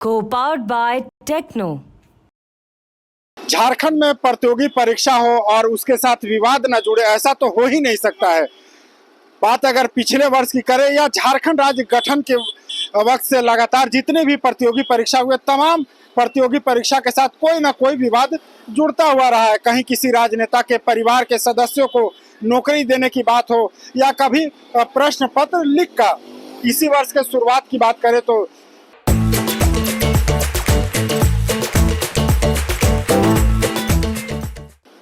Co-powered by Techno। Jharkhand में प्रतियोगी परीक्षा हो और उसके साथ विवाद न जुड़े, ऐसा तो हो ही नहीं सकता है। बात अगर पिछले वर्ष की करें या झारखंड राज्य गठन के वक्त से लगातार जितने भी प्रतियोगी परीक्षा हुए, तमाम प्रतियोगी परीक्षा के साथ कोई ना कोई विवाद जुड़ता हुआ रहा है। कहीं किसी राजनेता के परिवार के सदस्यों को नौकरी देने की बात हो या कभी प्रश्न पत्र लीक का। इसी वर्ष के शुरुआत की बात करें तो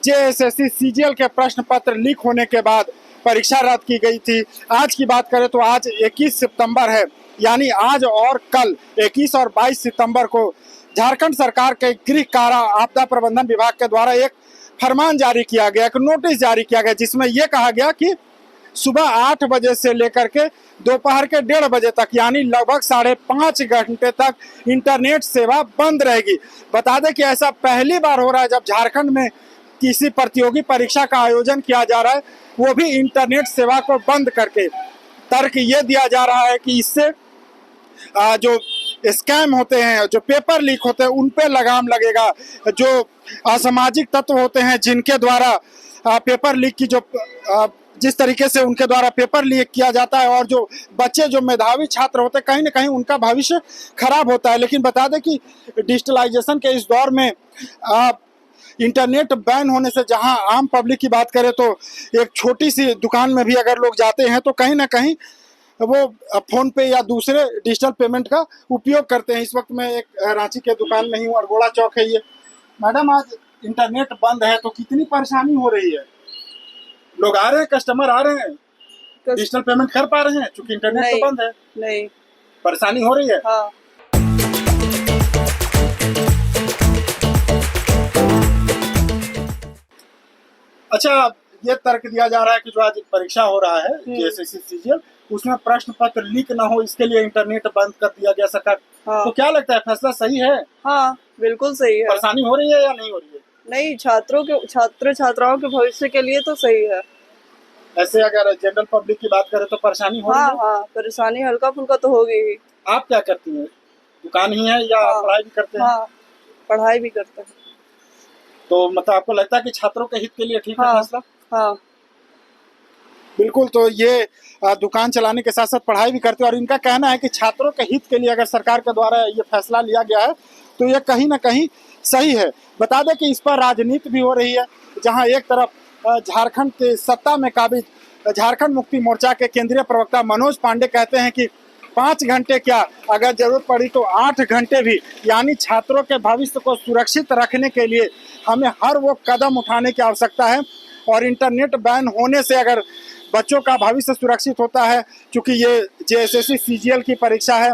जेएसएससी सीजीएल के प्रश्न पत्र लीक होने के बाद परीक्षा रद्द की गई थी। आज की बात करें तो आज 21 सितंबर है, यानी आज और कल 21 और 22 सितंबर को झारखंड सरकार के गृह कारा आपदा प्रबंधन विभाग के द्वारा एक फरमान जारी किया गया, एक नोटिस जारी किया गया, जिसमें यह कहा गया कि सुबह 8 बजे से लेकर के दोपहर के 1:30 बजे तक, यानी लगभग 5.5 घंटे तक इंटरनेट सेवा बंद रहेगी। बता दें कि ऐसा पहली बार हो रहा है जब झारखंड में किसी प्रतियोगी परीक्षा का आयोजन किया जा रहा है, वो भी इंटरनेट सेवा को बंद करके। तर्क ये दिया जा रहा है कि इससे जो स्कैम होते हैं, जो पेपर लीक होते हैं, उन पे लगाम लगेगा। जो असामाजिक तत्व होते हैं जिनके द्वारा पेपर लीक की जिस तरीके से उनके द्वारा पेपर लीक किया जाता है और जो बच्चे जो मेधावी छात्र होते हैं, कहीं ना कहीं उनका भविष्य खराब होता है। लेकिन बता दें कि डिजिटलाइजेशन के इस दौर में इंटरनेट बैन होने से जहां आम पब्लिक की बात करें तो एक छोटी सी दुकान में भी अगर लोग जाते हैं तो कहीं ना कहीं वो फोन पे या दूसरे डिजिटल पेमेंट का उपयोग करते हैं। इस वक्त मैं एक रांची के दुकान में ही हूँ, अरगोड़ा चौक है ये। मैडम, आज इंटरनेट बंद है तो कितनी परेशानी हो रही है? लोग आ रहे हैं, कस्टमर आ रहे हैं, डिजिटल पेमेंट कर पा रहे हैं क्योंकि इंटरनेट तो बंद है। नहीं, परेशानी हो रही है। हाँ। अच्छा, ये तर्क दिया जा रहा है कि जो आज परीक्षा हो रहा है जेएसएससी सीजीएल, उसमें प्रश्न पत्र लीक ना हो, इसके लिए इंटरनेट बंद कर दिया गया सरकार। हाँ। तो क्या लगता है, फैसला सही है? हाँ, बिल्कुल सही है। परेशानी हो रही है या नहीं हो रही है? नहीं, छात्र छात्राओं के भविष्य के लिए तो सही है। ऐसे अगर जनरल पब्लिक की बात करें तो परेशानी हो रही है? हाँ, परेशानी हल्का फुल्का तो होगी ही। आप क्या करती हैं? दुकान ही है या पढ़ाई भी करते हैं? हाँ, पढ़ाई भी करते हैं। तो मतलब आपको लगता है कि छात्रों के हित के लिए ठीक है फैसला? हाँ, बिल्कुल। तो ये दुकान चलाने के साथ साथ पढ़ाई भी करते हैं और इनका कहना है कि छात्रों के हित के लिए अगर सरकार के द्वारा ये फैसला लिया गया है तो ये कहीं ना कहीं सही है। बता दें कि इस पर राजनीति भी हो रही है, जहां एक तरफ झारखंड के सत्ता में काबिज झारखंड मुक्ति मोर्चा के केंद्रीय प्रवक्ता मनोज पांडे कहते हैं कि 5 घंटे क्या, अगर जरूरत पड़ी तो 8 घंटे भी, यानी छात्रों के भविष्य को सुरक्षित रखने के लिए हमें हर वो कदम उठाने की आवश्यकता है। और इंटरनेट बैन होने से अगर बच्चों का भविष्य सुरक्षित होता है, क्योंकि ये जेएसएससी सीजीएल की परीक्षा है,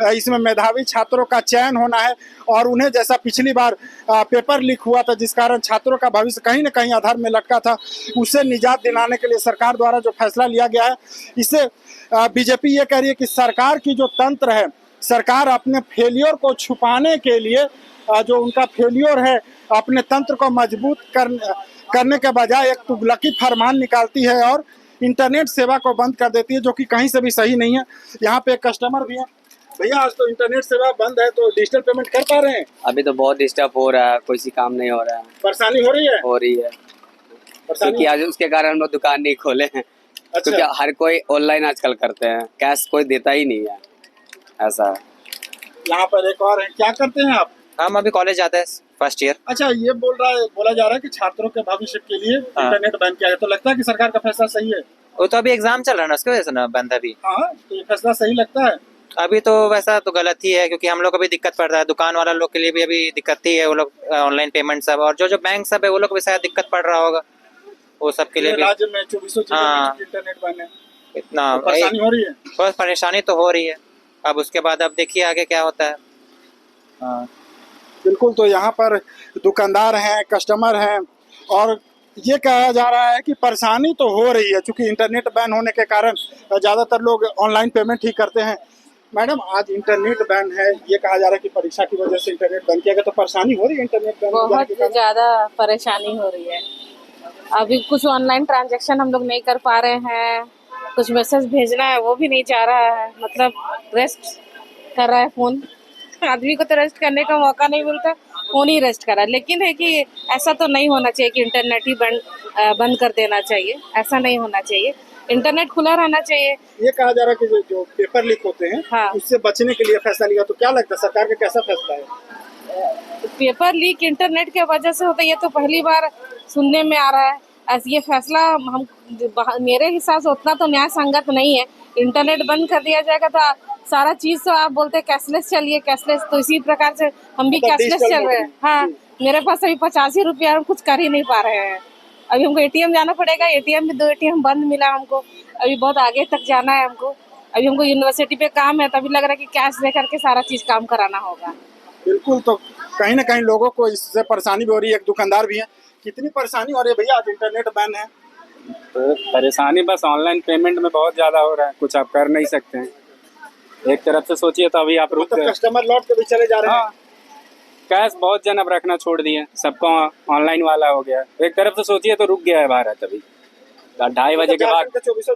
इसमें मेधावी छात्रों का चयन होना है और उन्हें जैसा पिछली बार पेपर लीक हुआ था जिस कारण छात्रों का भविष्य कहीं ना कहीं अधर में लटका था, उससे निजात दिलाने के लिए सरकार द्वारा जो फैसला लिया गया है, इससे बीजेपी ये कह रही है कि सरकार की जो तंत्र है, सरकार अपने फेलियर को छुपाने के लिए जो उनका फेलियर है, अपने तंत्र को मजबूत करने के बजाय एक तुगलकी फरमान निकालती है और इंटरनेट सेवा को बंद कर देती है, जो कि कहीं से भी सही नहीं है। यहाँ पे एक कस्टमर भी है। भैया, आज तो इंटरनेट सेवा बंद है तो डिजिटल पेमेंट कर पा रहे हैं? अभी तो बहुत डिस्टर्ब हो रहा है, कोई सी काम नहीं हो रहा है। परेशानी हो रही है? हो रही है, क्योंकि आज उसके कारण हम लोग दुकान नहीं खोले हैं। अच्छा। क्योंकि हर कोई ऑनलाइन आजकल करते हैं, कैश कोई देता ही नहीं है, ऐसा है। यहाँ पर एक और है, क्या करते हैं आप? हम अभी कॉलेज जाते हैं, फर्स्ट ईयर। अच्छा, ये बोला जा रहा है कि छात्रों के भविष्य के लिए इंटरनेट बैन किया गया, तो लगता है कि सरकार का फैसला सही है? वो तो अभी एग्जाम चल रहा है ना, उसकी वजह से ना बंद है अभी। हाँ, तो ये फैसला सही लगता है? अभी तो वैसा तो गलत ही है, क्योंकि हम लोग को भी दिक्कत पड़ रहा है, दुकान वाला लोग के लिए भी अभी दिक्कत ही है। वो लोग ऑनलाइन पेमेंट सब, और जो बैंक सब है वो लोग को भी शायद दिक्कत पड़ रहा होगा, वो सब के लिए भी। राज्य में 24 इंटरनेट बैन है, इतना परेशानी हो रही है? बहुत परेशानी तो हो रही है। अब उसके बाद अब देखिए आगे क्या होता है। हाँ, बिल्कुल। तो यहाँ पर दुकानदार हैं, कस्टमर हैं और ये कहा जा रहा है कि परेशानी तो हो रही है, क्योंकि इंटरनेट बैन होने के कारण ज़्यादातर लोग ऑनलाइन पेमेंट ही करते हैं। मैडम, आज इंटरनेट बैन है, ये कहा जा रहा है कि परीक्षा की वजह से इंटरनेट बैन किया गया, तो परेशानी हो रही है इंटरनेट बैन? बहुत ज़्यादा परेशानी हो रही है। अभी कुछ ऑनलाइन ट्रांजैक्शन हम लोग नहीं कर पा रहे हैं, कुछ मैसेज भेजना है वो भी नहीं जा रहा है, मतलब रेस्ट कर रहा है फ़ोन। आदमी को तो रेस्ट करने का मौका नहीं मिलता, फोन ही रेस्ट करा। लेकिन है कि ऐसा तो नहीं होना चाहिए कि इंटरनेट ही बंद कर देना चाहिए, ऐसा नहीं होना चाहिए। इंटरनेट खुला रहना चाहिए। ये कहा जा रहा है कि जो पेपर लीक होते हैं हाँ। उससे बचने के लिए फैसला लिया, तो क्या लगता है सरकार का कैसा फैसला है? पेपर लीक इंटरनेट के वजह से होता है, ये तो पहली बार सुनने में आ रहा है। ये फैसला हम मेरे हिसाब से उतना तो न्याय संगत नहीं है। इंटरनेट बंद कर दिया जाएगा तो सारा चीज तो आप बोलते हैं कैशलेस चलिए, कैशलेस, तो इसी प्रकार से हम भी मतलब कैशलेस डिजिटल चल रहे हैं। हाँ, मेरे पास अभी 85 रुपया, हम कुछ कर ही नहीं पा रहे हैं। अभी हमको एटीएम जाना पड़ेगा, एटीएम में 2 एटीएम बंद मिला हमको, अभी बहुत आगे तक जाना है हमको। अभी हमको यूनिवर्सिटी पे काम है, तभी लग रहा है कि कैश दे करके सारा चीज काम कराना होगा। बिल्कुल, तो कहीं ना कहीं लोगों को इससे परेशानी भी हो रही है। एक दुकानदार भी है, कितनी परेशानी हो रही है भैया, आज इंटरनेट बैन है? तो परेशानी बस ऑनलाइन पेमेंट में बहुत ज़्यादा हो रहा है, कुछ आप कर नहीं सकते हैं। एक तरफ से सोचिए तो अभी आप रुक मतलब गए। कस्टमर लौट के भी चले जा रहे हैं। हाँ, कैश बहुत जन अब रखना छोड़ दिए, सबको ऑनलाइन वाला हो गया। एक तरफ से सोचिए तो रुक गया है भारत अभी 2:30 बजे के बाद। 24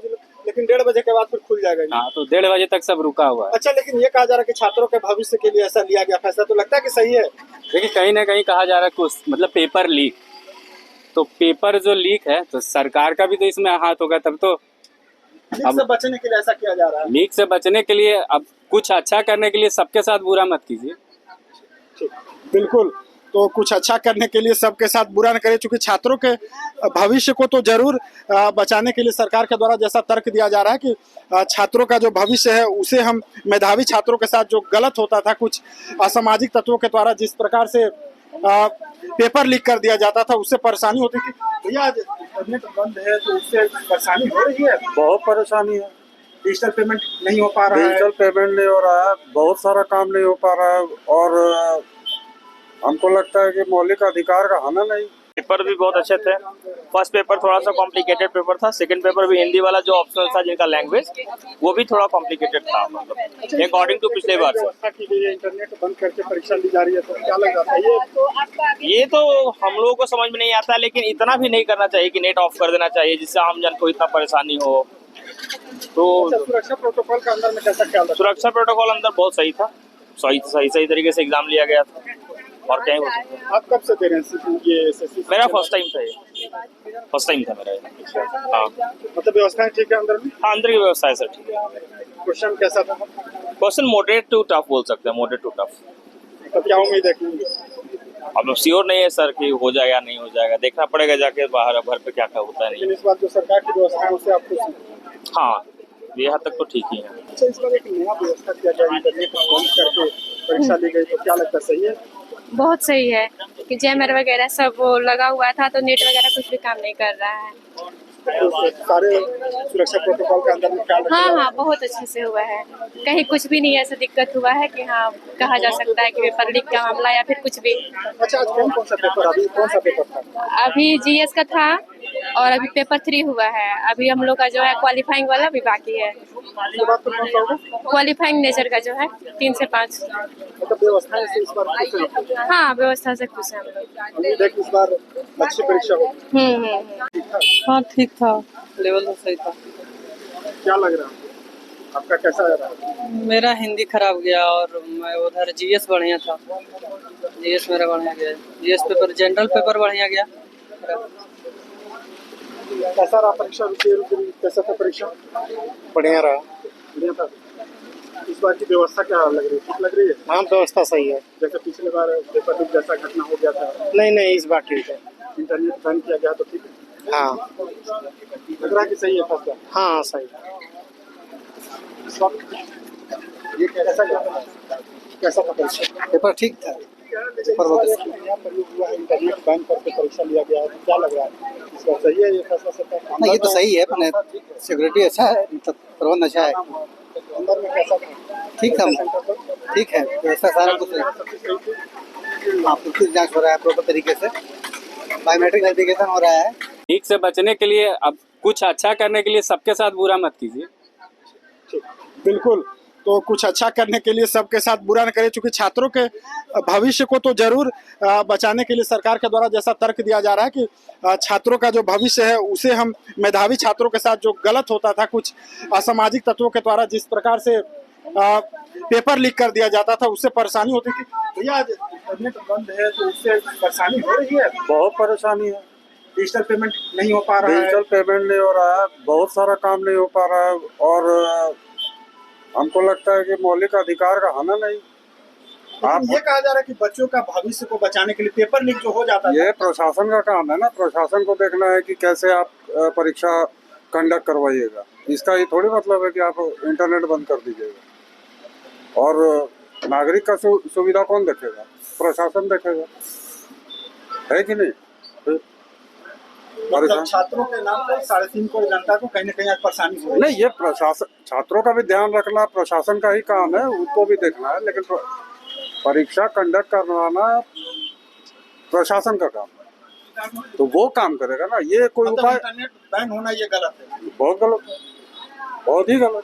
लेकिन 1:30 बजे के बाद फिर खुल जाएगा ये। हाँ, तो 1:30 बजे तक सब रुका हुआ है। अच्छा, लेकिन ये कहा जा रहा है कि छात्रों के भविष्य के लिए ऐसा लिया गया फैसला, तो लगता है कि सही है? देखिए, कहीं ना कहीं कहा जा रहा है कुछ मतलब पेपर लीक, तो पेपर जो लीक है तो सरकार का भी तो इसमें हाथ होगा तब तो। लीक से बचने के लिए ऐसा किया जा रहा है। लीक से बचने के लिए अब कुछ अच्छा करने के लिए सबके साथ बुरा मत कीजिए। ठीक, बिल्कुल, तो कुछ अच्छा करने के लिए सबके साथ बुरा न करें, क्योंकि छात्रों के भविष्य को तो जरूर बचाने के लिए सरकार के द्वारा जैसा तर्क दिया जा रहा है कि छात्रों का जो भविष्य है उसे हम मेधावी छात्रों के साथ जो गलत होता था कुछ असामाजिक तत्वों के द्वारा, जिस प्रकार से पेपर लीक कर दिया जाता था, उससे परेशानी होती थी। भैया आज इंटरनेट बंद है तो उससे परेशानी हो रही है? बहुत परेशानी है। डिजिटल पेमेंट नहीं हो पा रहा है। डिजिटल पेमेंट नहीं हो रहा है, बहुत सारा काम नहीं हो पा रहा है, और हमको लगता है कि मौलिक अधिकार का हनन नहीं। पेपर भी बहुत अच्छे थे। फर्स्ट पेपर थोड़ा सा कॉम्प्लिकेटेड पेपर था, सेकंड पेपर भी हिंदी वाला जो ऑप्शनल था जिनका लैंग्वेज, वो भी थोड़ा कॉम्प्लिकेटेड था, मतलब अकॉर्डिंग टू पिछले बार से। इंटरनेट बंद करके परीक्षा ली जा रही है, तो क्या लग रहा है? ये तो हम लोगों को समझ में नहीं आता, लेकिन इतना भी नहीं करना चाहिए कि नेट ऑफ कर देना चाहिए जिससे आम जन को इतना परेशानी हो। तो सुरक्षा प्रोटोकॉल का अंदर में कैसा ख्याल रखा? सुरक्षा प्रोटोकॉल अंदर बहुत सही था, सही तरीके से एग्जाम लिया गया था। और क्या ही बोल सकते हैं। आप कब से दे रहे हैं ये SSC? मेरा फर्स्ट टाइम था, ये फर्स्ट टाइम था मेरा ये। हाँ, मतलब व्यवस्थाएं ठीक है अंदर में? हाँ, अंदर की व्यवस्था है सर ठीक है। क्वेश्चन कैसा था? क्वेश्चन मॉडरेट टू टफ बोल सकते हैं, मॉडरेट टू टफ। तो क्या उम्मीद है कि अब श्योर नहीं है सर कि हो जाएगा नहीं हो जाएगा, देखना पड़ेगा जाके बाहर घर पे क्या क्या होता है नहीं। इस बार जो सरकार की व्यवस्था है उससे आप खुश हैं? हाँ, ये हद तक तो ठीक ही है। अच्छा, इस बार एक नया व्यवस्था किया गया, इंटरनेट बंद करके परीक्षा ली गई, तो क्या लगता है सही है? बहुत सही है कि जैमर वगैरह सब वो लगा हुआ था, तो नेट वगैरह कुछ भी काम नहीं कर रहा है। तो सारे सुरक्षा प्रोटोकॉल के अंदर में क्या लगता है? हाँ, बहुत अच्छे से हुआ है, कहीं कुछ भी नहीं ऐसा दिक्कत हुआ है कि हाँ कहा जा सकता है कि पेपर लीक का मामला या फिर कुछ भी। अच्छा, आज कौन सा पेपर, अभी कौन सा पेपर था? अभी GS का था और अभी पेपर 3 हुआ है। अभी हम लोग का जो है क्वालिफाइंग वाला भी बाकी है। उसके बाद तो कौन सा होगा? क्वालिफाइंग नेचर का जो है 3 से 5। मतलब व्यवस्था से इस बार खुश हैं? हाँ, व्यवस्था से खुश हैं हम लोग। उम्मीद है कि इस बार अच्छी परीक्षा होगी। हाँ, ठीक था, लेवल तो सही था। क्या लग रहा है आपका, कैसा रहा? मेरा हिंदी खराब गया और मैं उधर GS बढ़िया था, GS मेरा बढ़िया गया। GS पेपर, जनरल पेपर बढ़िया गया। कैसा रहा परीक्षा? कैसा था परीक्षा? बढ़िया रहा। बढ़िया था। इस बार की व्यवस्था क्या लग रही है, ठीक लग रही है? हाँ, व्यवस्था सही है। जैसे पिछले बार पेपर लीक जैसा घटना हो गया था। नहीं, इस बार ठीक है। इंटरनेट बैन किया गया तो ठीक है? हाँ लग रहा है कि सही है फैसला? हाँ, सही है। इस वक्त ये कैसा था परीक्षा? पेपर ठीक था। पेपर बहुत नया प्रयोग हुआ है, इंटरनेट बैन करके परीक्षा लिया गया है, तो क्या लग रहा है इस बार सही है ये फैसला सरकार? नहीं, ये तो सही है, अपने सिक्योरिटी अच्छा है, मतलब प्रबंध अच्छा है। अंदर में कैसा था? ठीक था, ठीक है, व्यवस्था सारा कुछ है। हाँ, कुछ जांच हो रहा है प्रॉपर तरीके से, बायोमेट्रिक वेरिफिकेशन हो रहा है। लीक से बचने के लिए अब कुछ अच्छा करने के लिए सबके साथ बुरा मत कीजिए। बिल्कुल, तो कुछ अच्छा करने के लिए सबके साथ बुरा न करें, क्योंकि छात्रों के भविष्य को तो जरूर बचाने के लिए सरकार के द्वारा जैसा तर्क दिया जा रहा है कि छात्रों का जो भविष्य है उसे हम मेधावी छात्रों के साथ जो गलत होता था कुछ असामाजिक तत्वों के द्वारा, जिस प्रकार से पेपर लीक कर दिया जाता था, उससे परेशानी होती थी। भैया आज इंटरनेट बंद है तो उससे परेशानी हो रही है, बहुत परेशानी है। डिजिटल पेमेंट नहीं हो पा रहा है, डिजिटल पेमेंट नहीं हो रहा है, बहुत सारा काम नहीं हो पा रहा है और हमको लगता है कि मौलिक अधिकार का हाना नहीं। आप ये कहा जा रहा है कि बच्चों का भविष्य को बचाने के लिए पेपर लीक जो हो जाता है, ये प्रशासन का काम है ना, प्रशासन को देखना है कि कैसे आप परीक्षा कंडक्ट करवाइएगा। इसका ये थोड़ी मतलब है कि आप इंटरनेट बंद कर दीजिएगा। और नागरिक का सुविधा कौन देखेगा? प्रशासन देखेगा, है कि नहीं? मतलब छात्रों के नाम पर 3.5 करोड़ जनता को कहीं न कहीं आज परेशानी हो रही है। नहीं, ये प्रशासन, छात्रों का भी ध्यान रखना प्रशासन का ही काम है, उनको भी देखना है, लेकिन परीक्षा कंडक्ट करवाना प्रशासन का काम है, तो वो काम करेगा ना। ये कोई उपाय, इंटरनेट बैन होना ये गलत है, बहुत गलत है, बहुत ही गलत।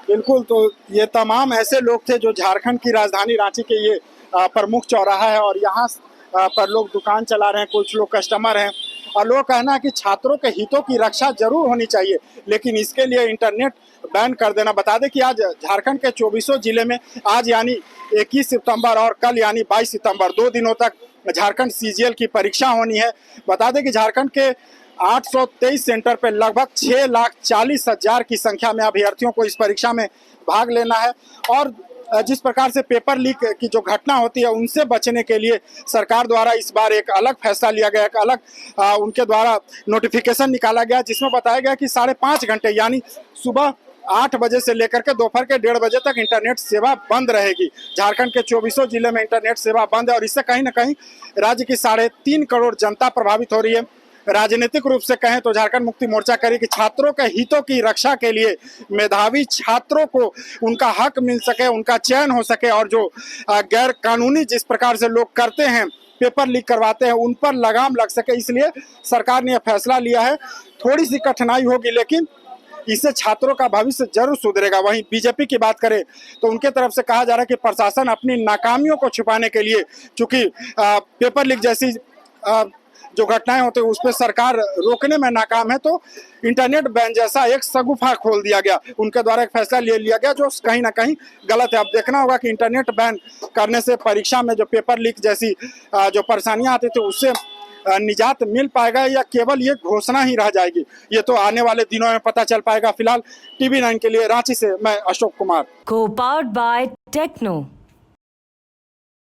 बिल्कुल। तो ये तमाम ऐसे लोग थे जो झारखंड की राजधानी रांची के ये प्रमुख चौराहा है और यहाँ पर लोग दुकान चला रहे हैं, कुछ लोग कस्टमर हैं और लोग कहना है कि छात्रों के हितों की रक्षा जरूर होनी चाहिए, लेकिन इसके लिए इंटरनेट बैन कर देना। बता दें कि आज झारखंड के 24 जिले में आज यानी 21 सितंबर और कल यानी 22 सितंबर 2 दिनों तक झारखंड सीजीएल की परीक्षा होनी है। बता दें कि झारखंड के 823 सेंटर पर लगभग 6,40,000 की संख्या में अभ्यर्थियों को इस परीक्षा में भाग लेना है और जिस प्रकार से पेपर लीक की जो घटना होती है उनसे बचने के लिए सरकार द्वारा इस बार एक अलग फैसला लिया गया, एक अलग उनके द्वारा नोटिफिकेशन निकाला गया जिसमें बताया गया कि 5.5 घंटे यानी सुबह 8 बजे से लेकर के दोपहर के 1:30 बजे तक इंटरनेट सेवा बंद रहेगी। झारखंड के 24 जिले में इंटरनेट सेवा बंद है और इससे कहीं ना कहीं राज्य की 3.5 करोड़ जनता प्रभावित हो रही है। राजनीतिक रूप से कहें तो झारखंड मुक्ति मोर्चा करेगी कि छात्रों के हितों की रक्षा के लिए मेधावी छात्रों को उनका हक मिल सके, उनका चयन हो सके और जो गैर कानूनी जिस प्रकार से लोग करते हैं, पेपर लीक करवाते हैं, उन पर लगाम लग सके, इसलिए सरकार ने यह फैसला लिया है। थोड़ी सी कठिनाई होगी लेकिन इससे छात्रों का भविष्य जरूर सुधरेगा। वहीं बीजेपी की बात करें तो उनके तरफ से कहा जा रहा है कि प्रशासन अपनी नाकामियों को छिपाने के लिए, चूंकि पेपर लीक जैसी जो घटनाएं होती है उस पर सरकार रोकने में नाकाम है, तो इंटरनेट बैन जैसा एक सगुफा खोल दिया गया, उनके द्वारा एक फैसला ले लिया गया जो कहीं ना कहीं गलत है। अब देखना होगा कि इंटरनेट बैन करने से परीक्षा में जो पेपर लीक जैसी जो परेशानियां आती थी उससे निजात मिल पाएगा या केवल ये घोषणा ही रह जाएगी, ये तो आने वाले दिनों में पता चल पाएगा। फिलहाल TV9 के लिए रांची से मैं Ashok Kumar. Co-powered by Techno.